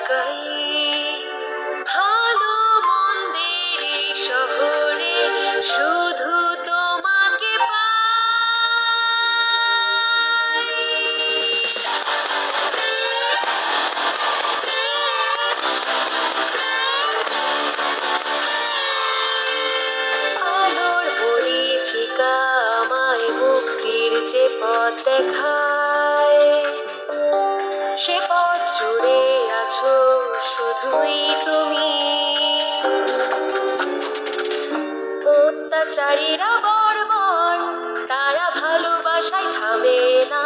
তাকাই ভালো মন্দের এই শহরে শুধু তোমাকে পাই। আলোর মরীচিকা আমায় মুক্তির যে পথ দেখায়, সে পথ জুড়ে আছো শুধুই তুমি। অত্যাচারীরা বর্বর, তারা ভালোবাসায় থামে না।